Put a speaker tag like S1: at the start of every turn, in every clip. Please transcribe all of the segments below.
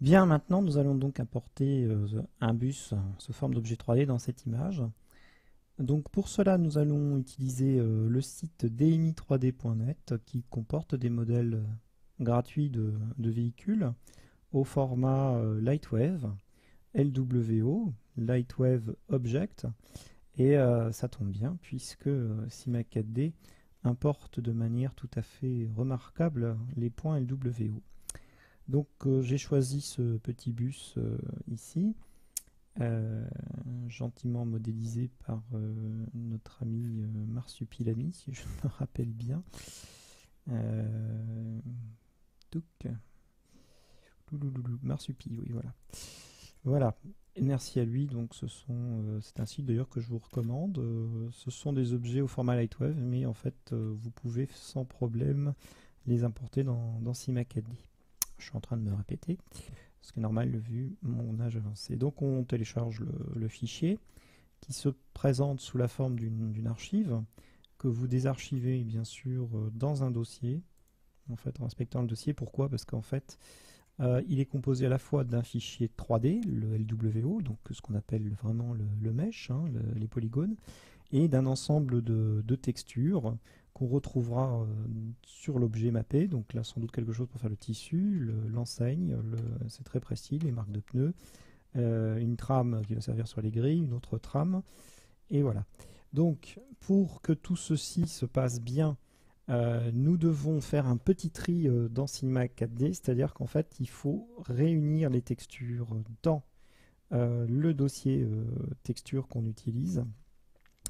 S1: Bien, maintenant nous allons donc importer un bus sous forme d'objet 3D dans cette image. Donc pour cela, nous allons utiliser le site dmi3d.net qui comporte des modèles gratuits de véhicules au format Lightwave, LWO, Lightwave Object. Et ça tombe bien puisque CIMA 4D importe de manière tout à fait remarquable les points LWO. Donc j'ai choisi ce petit bus ici, euh, gentiment modélisé par notre ami Marsupilami, si je me rappelle bien. Euh, touc, Marsupi, oui, voilà. Voilà, et merci à lui. Donc c'est un site d'ailleurs que je vous recommande. Ce sont des objets au format Lightwave, mais en fait vous pouvez sans problème les importer dans CIMA 4D. Je suis en train de me répéter, ce qui est normal vu mon âge avancé. Donc on télécharge le fichier qui se présente sous la forme d'une archive que vous désarchivez bien sûr dans un dossier, en fait en respectant le dossier. Pourquoi? Parce qu'en fait il est composé à la fois d'un fichier 3D, le LWO, donc ce qu'on appelle vraiment le mesh, hein, les polygones, et d'un ensemble de textures qu'on retrouvera sur l'objet mappé. Donc là, sans doute quelque chose pour faire le tissu, l'enseigne, c'est très précis, les marques de pneus, une trame qui va servir sur les grilles, une autre trame, et voilà. Donc, pour que tout ceci se passe bien, nous devons faire un petit tri dans Cinema 4D, c'est-à-dire qu'en fait, il faut réunir les textures dans le dossier texture qu'on utilise.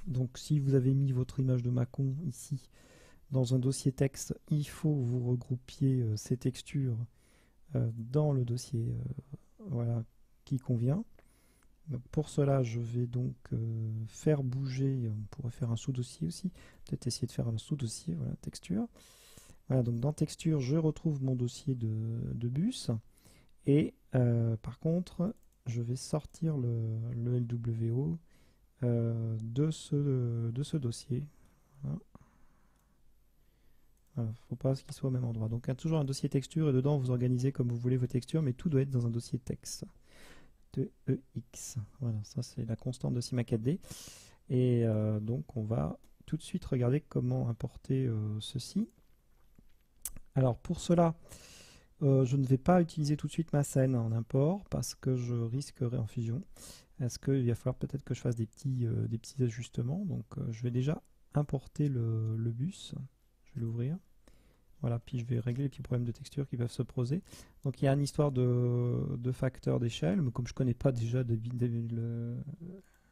S1: Donc si vous avez mis votre image de Macon ici dans un dossier texte, il faut vous regroupiez ces textures dans le dossier voilà, qui convient. Donc, pour cela, je vais donc faire bouger, on pourrait faire un sous-dossier aussi, peut-être essayer de faire un sous-dossier, voilà, texture. Voilà, donc dans texture, je retrouve mon dossier de bus, et par contre, je vais sortir le LWO de ce dossier. Voilà. Voilà, faut pas qu'il soit au même endroit. Donc, il y a toujours un dossier texture et dedans, vous organisez comme vous voulez vos textures, mais tout doit être dans un dossier texte. TEX. Voilà, ça c'est la constante de CIMA 4D. Et donc, on va tout de suite regarder comment importer ceci. Alors, pour cela, je ne vais pas utiliser tout de suite ma scène en import parce que je risquerai en fusion. Est-ce qu'il va falloir peut-être que je fasse des petits ajustements? Donc, je vais déjà importer le bus. Je vais l'ouvrir. Voilà, puis je vais régler les petits problèmes de texture qui peuvent se poser. Donc il y a une histoire de facteur d'échelle, mais comme je ne connais pas déjà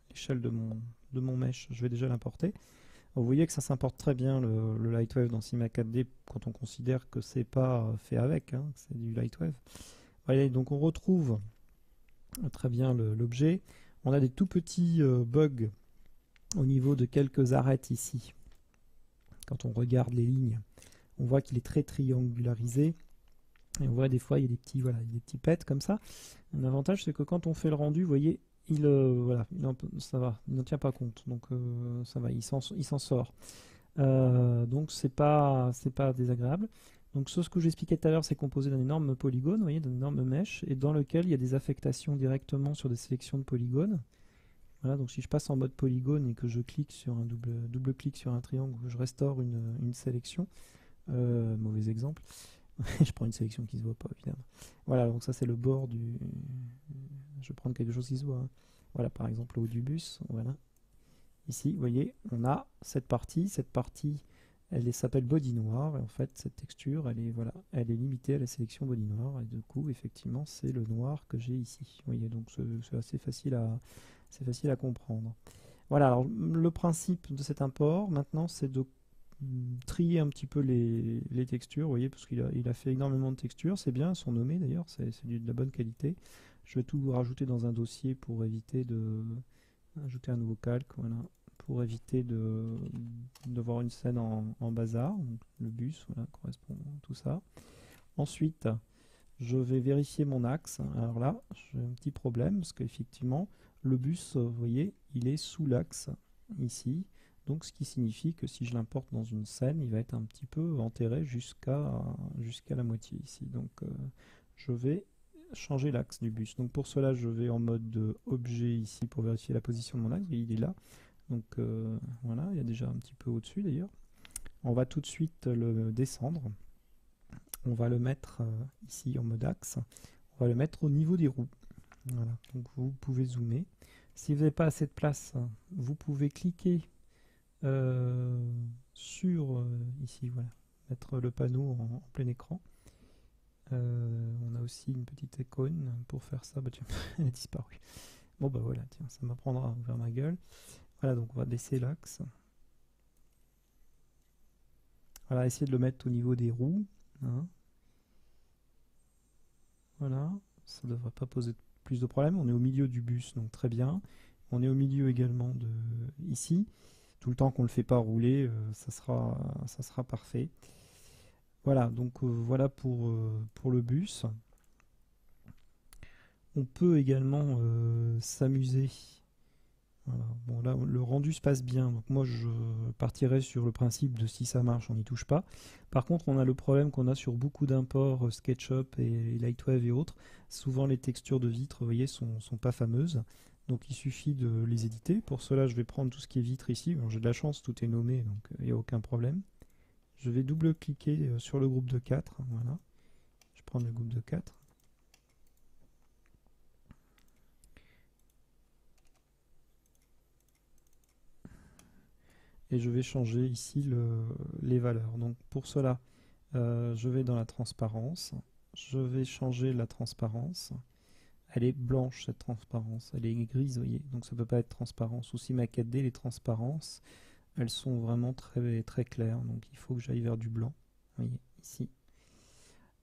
S1: l'échelle de mon mesh, je vais déjà l'importer. Vous voyez que ça s'importe très bien le Lightwave dans CIMA 4D quand on considère que c'est pas fait avec, hein, que c'est du Lightwave. Voyez, donc on retrouve très bien l'objet. On a des tout petits bugs au niveau de quelques arêtes ici. Quand on regarde les lignes, on voit qu'il est très triangularisé. Et on voit des fois il y a des petits, voilà, des petits pets comme ça. Un avantage c'est que quand on fait le rendu, vous voyez, voilà, ça va, il n'en tient pas compte. Donc ça va, il s'en sort. Donc c'est pas désagréable. Donc ce que j'expliquais tout à l'heure, c'est composé d'un énorme polygone, vous voyez, d'un énorme mesh, et dans lequel il y a des affectations directement sur des sélections de polygones. Voilà, donc si je passe en mode polygone et que je clique sur un double clic sur un triangle, je restaure une sélection. Mauvais exemple. Je prends une sélection qui se voit pas, évidemment. Voilà, donc ça c'est le bord du. Je vais prendre quelque chose qui se voit, hein. Voilà, par exemple le haut du bus. Voilà. Ici, vous voyez, on a cette partie. Cette partie, elle s'appelle body noir. Et en fait, cette texture, elle est, voilà, elle est limitée à la sélection body noir. Et du coup, effectivement, c'est le noir que j'ai ici. Vous voyez, donc c'est assez facile à comprendre. Voilà, alors le principe de cet import, maintenant, c'est de trier un petit peu les textures, vous voyez, parce qu'il a fait énormément de textures, c'est bien, elles sont nommées d'ailleurs, c'est de la bonne qualité. Je vais tout rajouter dans un dossier pour éviter de ajouter un nouveau calque, voilà, pour éviter d'avoir une scène en bazar. Donc, le bus, voilà, correspond à tout ça. Ensuite, je vais vérifier mon axe. Alors là, j'ai un petit problème, parce qu'effectivement, le bus, vous voyez, il est sous l'axe, ici. Donc ce qui signifie que si je l'importe dans une scène, il va être un petit peu enterré jusqu'à la moitié ici. Donc je vais changer l'axe du bus. Donc pour cela, je vais en mode objet ici pour vérifier la position de mon axe. Et il est là. Donc voilà, il y a déjà un petit peu au-dessus d'ailleurs. On va tout de suite le descendre. On va le mettre ici en mode axe. On va le mettre au niveau des roues. Voilà, donc vous pouvez zoomer. Si vous n'avez pas assez de place, vous pouvez cliquer sur ici, voilà, mettre le panneau en plein écran. On a aussi une petite icône pour faire ça. Bah tiens, elle a disparu. Bon bah voilà, tiens, ça m'apprendra à ouvrir ma gueule. Voilà, donc on va baisser l'axe. Voilà, essayer de le mettre au niveau des roues. Hein. Voilà, ça ne devrait pas poser plus de problèmes. On est au milieu du bus, donc très bien. On est au milieu également de ici. Tout le temps qu'on ne le fait pas rouler, ça sera parfait. Voilà, donc voilà pour le bus. On peut également s'amuser. Voilà. Bon là le rendu se passe bien, donc moi je partirais sur le principe de si ça marche on n'y touche pas. Par contre on a le problème qu'on a sur beaucoup d'imports SketchUp et Lightwave et autres. Souvent les textures de vitre, vous voyez, sont pas fameuses. Donc il suffit de les éditer. Pour cela je vais prendre tout ce qui est vitre ici. Bon, j'ai de la chance, tout est nommé, donc il n'y a aucun problème. Je vais double-cliquer sur le groupe de 4. Voilà. Je prends le groupe de 4. Et je vais changer ici les valeurs. Donc pour cela, je vais dans la transparence. Je vais changer la transparence. Elle est blanche cette transparence. Elle est grise, vous voyez. Donc ça ne peut pas être transparent. Sous Cinema 4D, les transparences, elles sont vraiment très, très claires. Donc il faut que j'aille vers du blanc. Vous voyez, ici.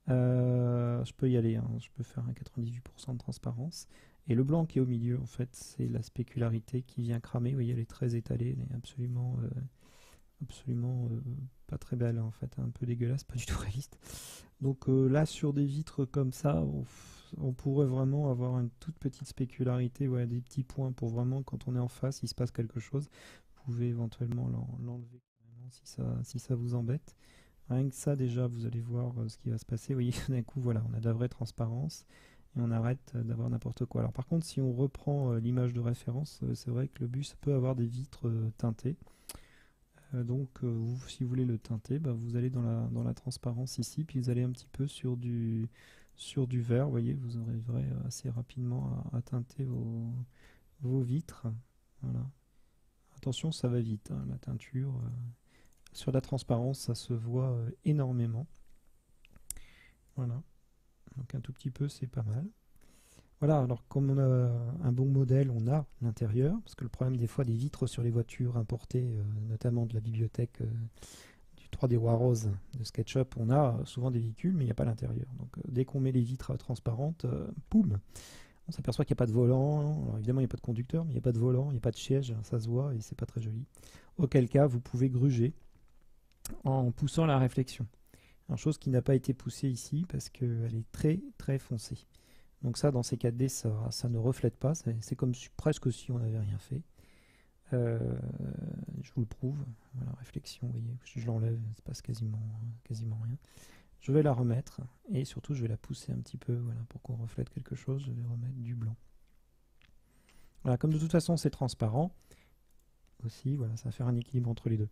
S1: Je peux y aller, hein. Je peux faire un 98% de transparence. Et le blanc qui est au milieu, en fait, c'est la spécularité qui vient cramer. Vous voyez, elle est très étalée, elle est absolument, pas très belle, en fait, un peu dégueulasse, pas du tout réaliste. Donc là, sur des vitres comme ça, on pourrait vraiment avoir une toute petite spécularité, ouais, des petits points pour vraiment, quand on est en face, il se passe quelque chose. Vous pouvez éventuellement l'enlever si ça vous embête. Rien que ça, déjà, vous allez voir ce qui va se passer. Vous voyez, d'un coup, voilà, on a de la vraie transparence et on arrête d'avoir n'importe quoi. Alors par contre, si on reprend l'image de référence, c'est vrai que le bus peut avoir des vitres teintées. Donc, si vous voulez le teinter, bah, vous allez dans la transparence ici, puis vous allez un petit peu sur du vert. Vous voyez, vous arriverez assez rapidement à teinter vos vitres. Voilà. Attention, ça va vite, hein, la teinture. Sur la transparence, ça se voit énormément. Voilà. Donc un tout petit peu, c'est pas mal. Voilà, alors comme on a un bon modèle, on a l'intérieur, parce que le problème des fois des vitres sur les voitures importées, notamment de la bibliothèque du 3D Warose de SketchUp, on a souvent des véhicules, mais il n'y a pas l'intérieur. Donc dès qu'on met les vitres transparentes, poum, on s'aperçoit qu'il n'y a pas de volant. Alors évidemment, il n'y a pas de conducteur, mais il n'y a pas de volant, il n'y a pas de siège, ça se voit et c'est pas très joli. Auquel cas, vous pouvez gruger en poussant la réflexion. Une chose qui n'a pas été poussée ici parce qu'elle est très très foncée. Donc ça, dans ces 4D, ça ne reflète pas. C'est comme presque si on n'avait rien fait. Je vous le prouve. Voilà, réflexion, vous voyez, je l'enlève, il ne se passe quasiment rien. Je vais la remettre et surtout je vais la pousser un petit peu, voilà, pour qu'on reflète quelque chose. Je vais remettre du blanc. Voilà, comme de toute façon c'est transparent aussi, voilà, ça va faire un équilibre entre les deux.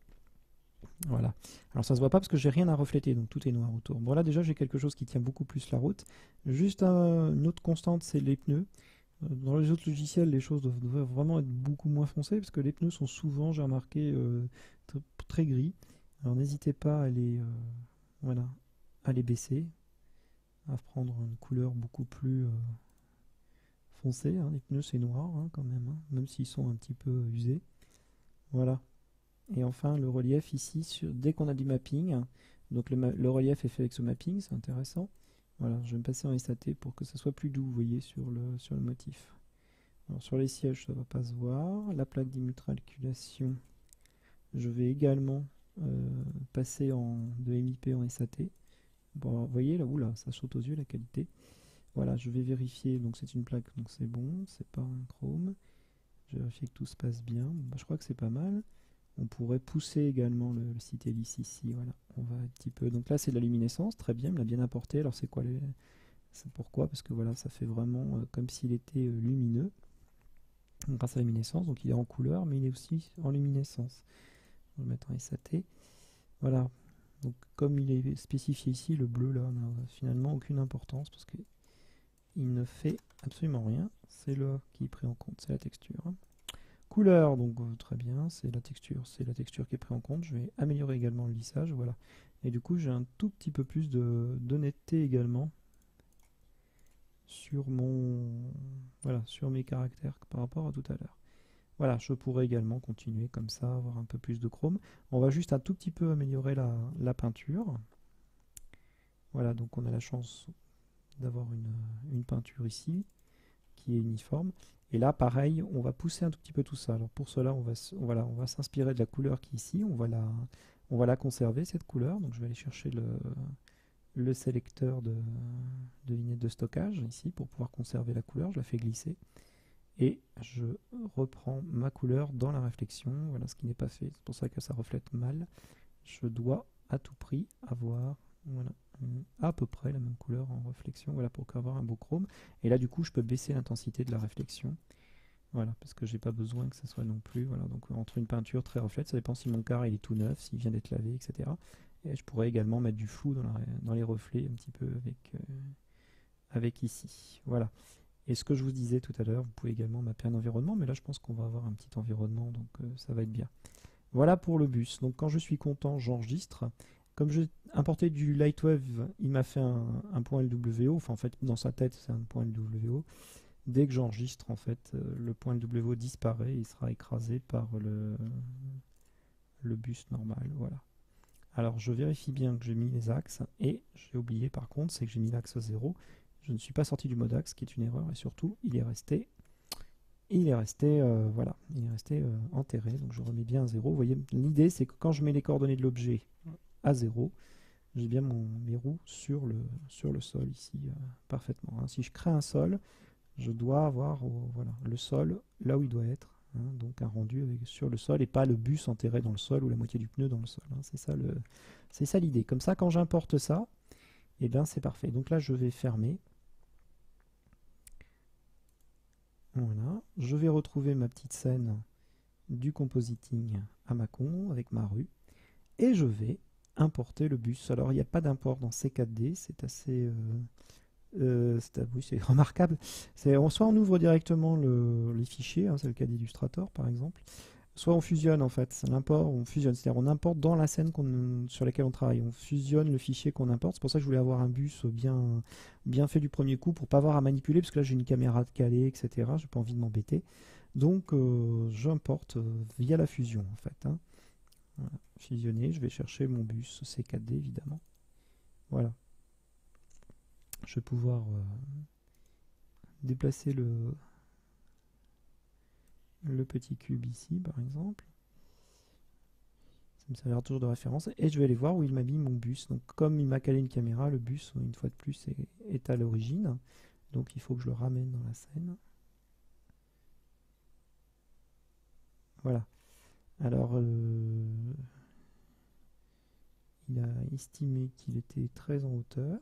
S1: Voilà. Alors ça se voit pas parce que j'ai rien à refléter, donc tout est noir autour. Bon là déjà j'ai quelque chose qui tient beaucoup plus la route. Juste une autre constante, c'est les pneus. Dans les autres logiciels, les choses doivent vraiment être beaucoup moins foncées parce que les pneus sont souvent, j'ai remarqué, très gris. Alors n'hésitez pas voilà, à les baisser, à prendre une couleur beaucoup plus foncée. Hein. Les pneus c'est noir hein, quand même, hein, même s'ils sont un petit peu usés. Voilà. Et enfin, le relief ici, dès qu'on a du mapping, donc le relief est fait avec ce mapping, c'est intéressant. Voilà, je vais me passer en SAT pour que ça soit plus doux, vous voyez, sur le motif. Alors, sur les sièges, ça ne va pas se voir. La plaque d'immatriculation, je vais également passer de MIP en SAT. Bon, vous voyez, là, oula, ça saute aux yeux, la qualité. Voilà, je vais vérifier, donc c'est une plaque, donc c'est bon, c'est pas un chrome. Je vais vérifier que tout se passe bien. Bon, bah, je crois que c'est pas mal. On pourrait pousser également le Citelis ici, voilà. On va un petit peu. Donc là c'est de la luminescence, très bien, il me l'a bien apporté. Alors c'est quoi C'est pourquoi? Parce que voilà, ça fait vraiment comme s'il était lumineux grâce à la luminescence. Donc il est en couleur, mais il est aussi en luminescence. On va le mettre en SAT. Voilà. Donc comme il est spécifié ici, le bleu là n'a finalement aucune importance parce qu'il ne fait absolument rien. C'est le qui est pris en compte, c'est la texture. Couleur, donc très bien, c'est la texture qui est prise en compte. Je vais améliorer également le lissage, voilà. Et du coup, j'ai un tout petit peu plus d'honnêteté également sur voilà, sur mes caractères par rapport à tout à l'heure. Voilà, je pourrais également continuer comme ça, avoir un peu plus de chrome. On va juste un tout petit peu améliorer la peinture. Voilà, donc on a la chance d'avoir une peinture ici qui est uniforme. Et là, pareil, on va pousser un tout petit peu tout ça. Alors pour cela, on va s'inspirer de la couleur qui est ici. On va la conserver, cette couleur. Donc je vais aller chercher le sélecteur de vignettes de stockage ici pour pouvoir conserver la couleur. Je la fais glisser. Et je reprends ma couleur dans la réflexion. Voilà ce qui n'est pas fait. C'est pour ça que ça reflète mal. Je dois à tout prix avoir voilà, à peu près la même couleur en réflexion, voilà, pour avoir un beau chrome. Et là, du coup, je peux baisser l'intensité de la réflexion. Voilà, parce que j'ai pas besoin que ça soit non plus. Voilà, donc entre une peinture très reflète, ça dépend si mon carré il est tout neuf, s'il vient d'être lavé, etc. Et je pourrais également mettre du flou dans les reflets un petit peu avec ici. Voilà. Et ce que je vous disais tout à l'heure, vous pouvez également mapper un environnement, mais là je pense qu'on va avoir un petit environnement, donc ça va être bien. Voilà pour le bus. Donc quand je suis content, j'enregistre. Comme j'ai importé du Lightwave, il m'a fait un point LWO. Enfin, en fait, dans sa tête, c'est un point LWO. Dès que j'enregistre, en fait, le point LWO disparaît. Il sera écrasé par le bus normal. Voilà. Alors, je vérifie bien que j'ai mis les axes. Et j'ai oublié, par contre, c'est que j'ai mis l'axe 0. Je ne suis pas sorti du mode axe, qui est une erreur. Et surtout, il est resté voilà, il est resté enterré, donc je remets bien à 0. Vous voyez, l'idée c'est que quand je mets les coordonnées de l'objet à 0, j'ai bien mes roues sur le sol ici parfaitement. Hein. Si je crée un sol, je dois avoir voilà, le sol là où il doit être, hein, donc un rendu sur le sol et pas le bus enterré dans le sol ou la moitié du pneu dans le sol. Hein. C'est ça l'idée. Comme ça, quand j'importe ça, et bien c'est parfait. Donc là, je vais fermer. Voilà, je vais retrouver ma petite scène du compositing à Mâcon avec ma rue et je vais importer le bus. Alors il n'y a pas d'import dans C4D, c'est assez oui, c'est remarquable. Soit on ouvre directement les fichiers, hein, c'est le cas d'Illustrator par exemple, soit on fusionne en fait, l'import on fusionne, c'est-à-dire on importe dans la scène sur laquelle on travaille, on fusionne le fichier qu'on importe. C'est pour ça que je voulais avoir un bus bien fait du premier coup pour pas avoir à manipuler, parce que là j'ai une caméra de calée, etc. J'ai pas envie de m'embêter. Donc j'importe via la fusion en fait. Hein. Voilà. Fusionner, je vais chercher mon bus C4D évidemment. Voilà. Je vais pouvoir déplacer le petit cube ici par exemple. Ça me servira toujours de référence. Et je vais aller voir où il m'a mis mon bus. Donc comme il m'a calé une caméra, le bus, une fois de plus, est à l'origine. Donc il faut que je le ramène dans la scène. Voilà. Alors, il a estimé qu'il était très en hauteur.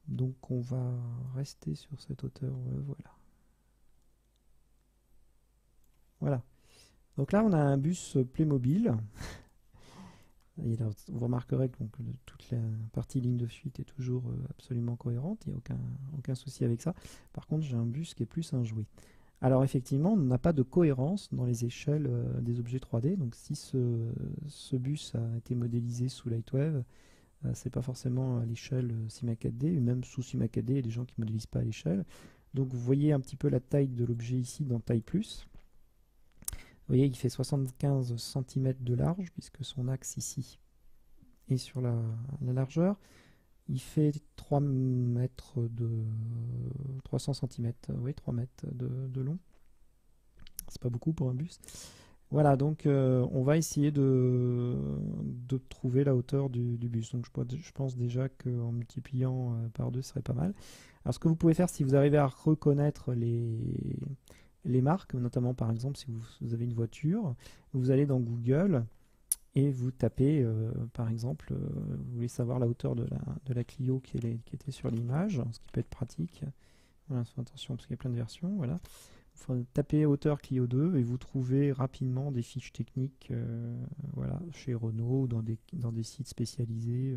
S1: Donc on va rester sur cette hauteur. Voilà. Voilà. Donc là, on a un bus Playmobil. Et là, vous remarquerez que toute la partie ligne de fuite est toujours absolument cohérente, il n'y a aucun souci avec ça. Par contre, j'ai un bus qui est plus un jouet. Alors effectivement, on n'a pas de cohérence dans les échelles des objets 3D, donc si ce bus a été modélisé sous Lightwave, c'est pas forcément à l'échelle Cima 4D, et même sous Cima 4D, il y a des gens qui ne modélisent pas à l'échelle. Donc vous voyez un petit peu la taille de l'objet ici dans taille plus. Vous voyez, il fait 75 cm de large, puisque son axe ici est sur la largeur. Il fait 3 mètres de 300 cm, oui, 3 mètres de long. C'est pas beaucoup pour un bus. Voilà, donc on va essayer de trouver la hauteur du bus. Donc je pense déjà qu'en multipliant par 2, ce serait pas mal. Alors ce que vous pouvez faire, si vous arrivez à reconnaître les marques, notamment par exemple si vous avez une voiture, vous allez dans Google et vous tapez, par exemple, vous voulez savoir la hauteur de la Clio qui était sur l'image, ce qui peut être pratique. Voilà, faites attention parce qu'il y a plein de versions. Voilà. Vous tapez hauteur Clio 2 et vous trouvez rapidement des fiches techniques voilà, chez Renault, dans des sites spécialisés,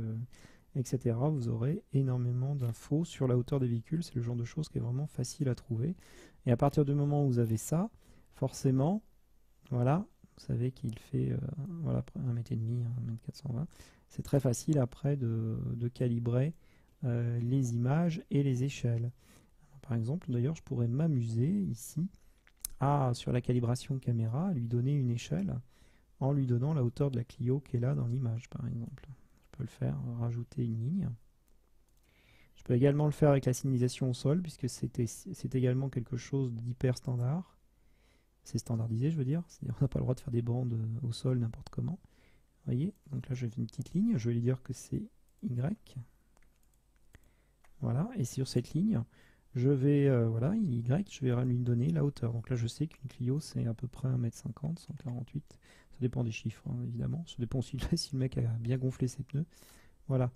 S1: etc. Vous aurez énormément d'infos sur la hauteur des véhicules. C'est le genre de choses qui est vraiment facile à trouver. Et à partir du moment où vous avez ça, forcément, voilà, vous savez qu'il fait voilà, 1,5 m, 1,420 m. C'est très facile après de calibrer les images et les échelles. Par exemple, d'ailleurs, je pourrais m'amuser ici sur la calibration caméra, à lui donner une échelle en lui donnant la hauteur de la Clio qui est là dans l'image, par exemple. Je peux le faire, rajouter une ligne. Je peux également le faire avec la signalisation au sol, puisque c'est également quelque chose d'hyper standard. C'est standardisé, je veux dire. C'est-à-dire qu'on n'a pas le droit de faire des bandes au sol n'importe comment. Vous voyez, donc là, je fais une petite ligne. Je vais lui dire que c'est Y. Voilà, et sur cette ligne, je vais, voilà, Y, je vais lui donner la hauteur. Donc là, je sais qu'une Clio, c'est à peu près 1,50 m, 148. Ça dépend des chiffres, hein, évidemment. Ça dépend aussi si le mec a bien gonflé ses pneus. Voilà.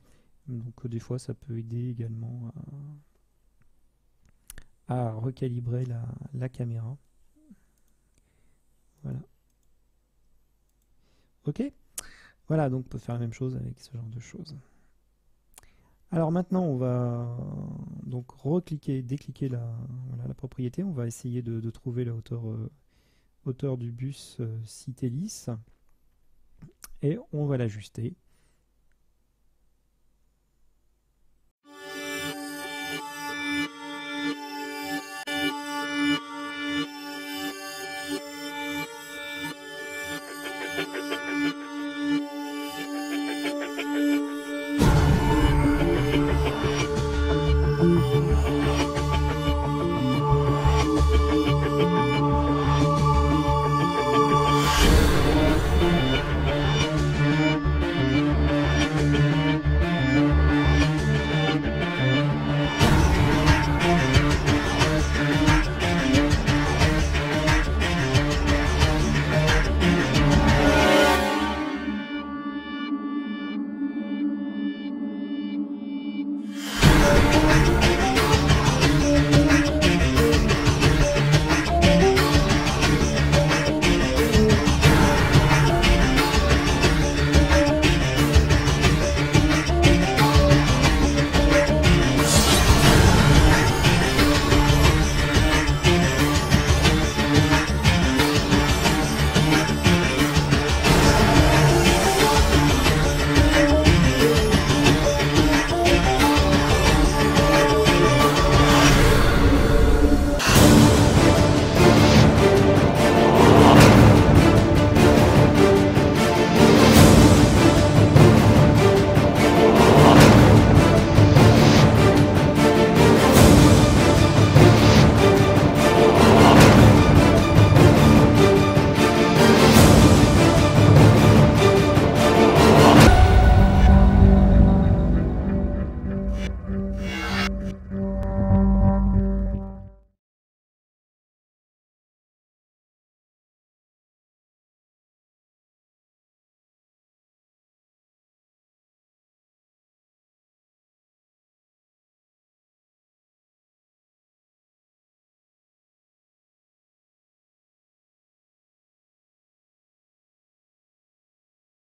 S1: Donc des fois, ça peut aider également à recalibrer la caméra. Voilà. Ok. Voilà, donc on peut faire la même chose avec ce genre de choses. Alors maintenant, on va donc recliquer, décliquer la propriété. On va essayer de trouver la hauteur du bus Citelis et on va l'ajuster.